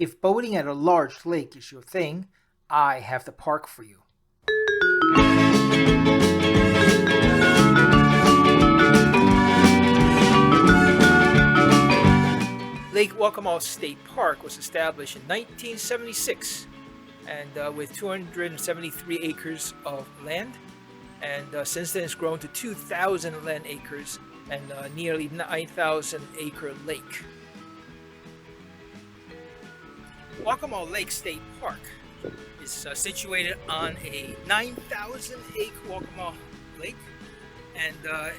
If boating at a large lake is your thing, I have the park for you. Lake Waccamaw State Park was established in 1976 and with 273 acres of land. And since then it's grown to 2,000 land acres and nearly 9,000 acre lake. Waccamaw Lake State Park is situated on a 9,000 acre Waccamaw lake, and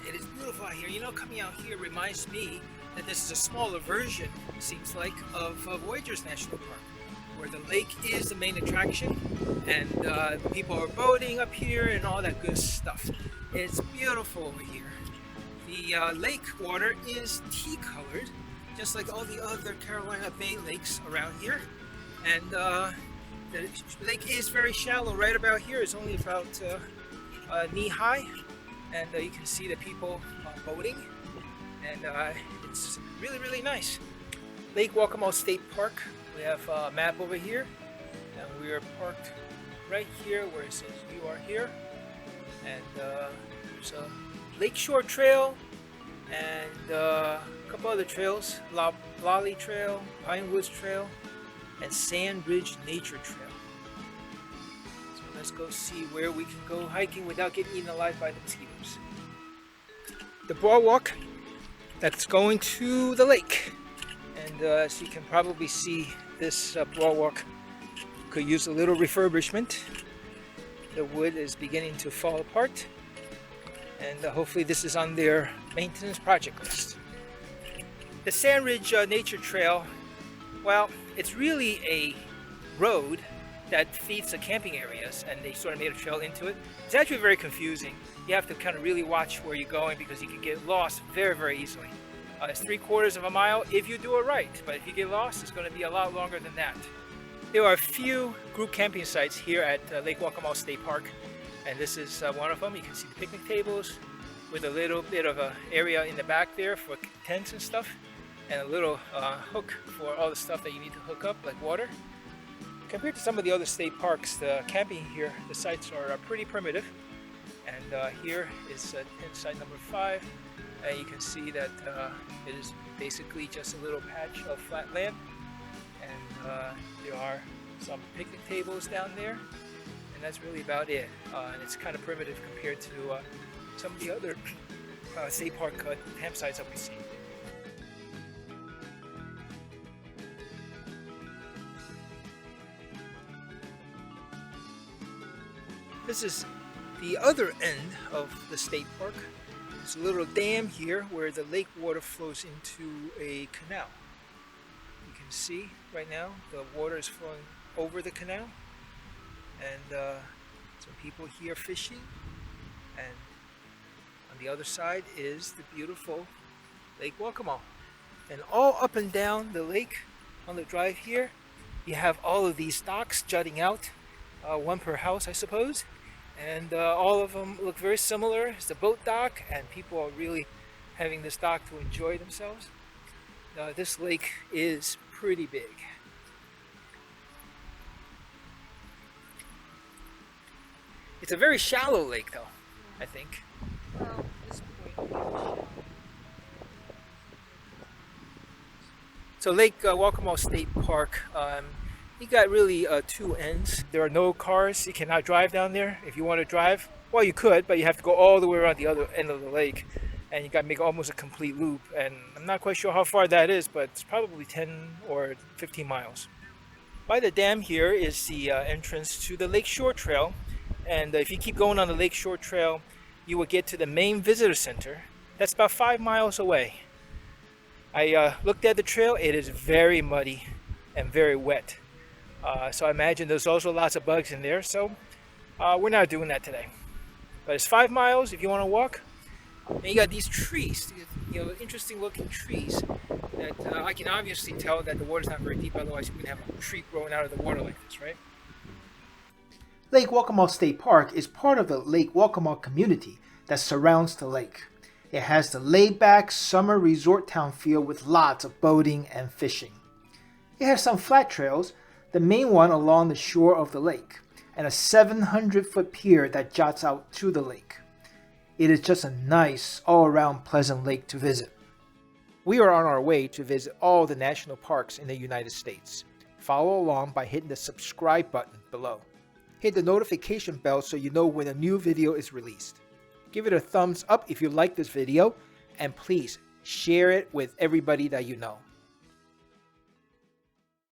it is beautiful out here. You know, coming out here reminds me that this is a smaller version, it seems like, of Voyageurs National Park, where the lake is the main attraction, and people are boating up here and all that good stuff. It's beautiful over here. The lake water is tea-colored, just like all the other Carolina Bay lakes around here. And the lake is very shallow. Right about here is only about knee-high, and you can see the people boating, and it's really, really nice. Lake Waccamaw State Park. We have a map over here, and we are parked right here where it says you are here. And there's a Lakeshore Trail and a couple other trails, Lolly Trail, Pine Woods Trail, and Sand Ridge Nature Trail. So let's go see where we can go hiking without getting eaten alive by the mosquitoes. The boardwalk that's going to the lake. And as you can probably see, this boardwalk could use a little refurbishment. The wood is beginning to fall apart, and hopefully this is on their maintenance project list. The Sand Ridge Nature Trail, well, it's really a road that feeds the camping areas, and they sort of made a trail into it. It's actually very confusing. You have to kind of really watch where you're going because you can get lost very, very easily. It's 3/4 of a mile if you do it right, but if you get lost, it's going to be a lot longer than that. There are a few group camping sites here at Lake Waccamaw State Park, and this is one of them. You can see the picnic tables with a little bit of an area in the back there for tents and stuff, and a little hook for all the stuff that you need to hook up, like water. Compared to some of the other state parks, the camping here, the sites are pretty primitive. And here is tent site number 5. And you can see that it is basically just a little patch of flat land, and there are some picnic tables down there, and that's really about it. And it's kind of primitive compared to some of the other state park campsites that we see. This is the other end of the state park. There's a little dam here where the lake water flows into a canal. You can see right now the water is flowing over the canal, and some people here fishing, and on the other side is the beautiful Lake Waccamaw. And all up and down the lake on the drive here, you have all of these docks jutting out, one per house I suppose. And all of them look very similar. It's a boat dock, and people are really having this dock to enjoy themselves. This lake is pretty big. It's a very shallow lake, though, I think. Well, at this point, So Lake Waccamaw State Park, you got really 2 ends. There are no cars. You cannot drive down there. If you want to drive, well, you could, but you have to go all the way around the other end of the lake, and you got to make almost a complete loop. And I'm not quite sure how far that is, but it's probably 10 or 15 miles. By the dam here is the entrance to the Lakeshore Trail, and if you keep going on the Lakeshore Trail, you will get to the main visitor center. That's about 5 miles away. I looked at the trail. It is very muddy and very wet. So I imagine there's also lots of bugs in there, so we're not doing that today. But it's 5 miles if you want to walk. And you got these trees, you know, interesting looking trees that I can obviously tell that the water's not very deep, otherwise you wouldn't have a tree growing out of the water like this, right? Lake Waccamaw State Park is part of the Lake Waccamaw community that surrounds the lake. It has the laid-back summer resort town feel with lots of boating and fishing. It has some flat trails, the main one along the shore of the lake, and a 700-foot pier that juts out to the lake. It is just a nice, all-around pleasant lake to visit. We are on our way to visit all the national parks in the United States. Follow along by hitting the subscribe button below. Hit the notification bell so you know when a new video is released. Give it a thumbs up if you like this video, and please share it with everybody that you know.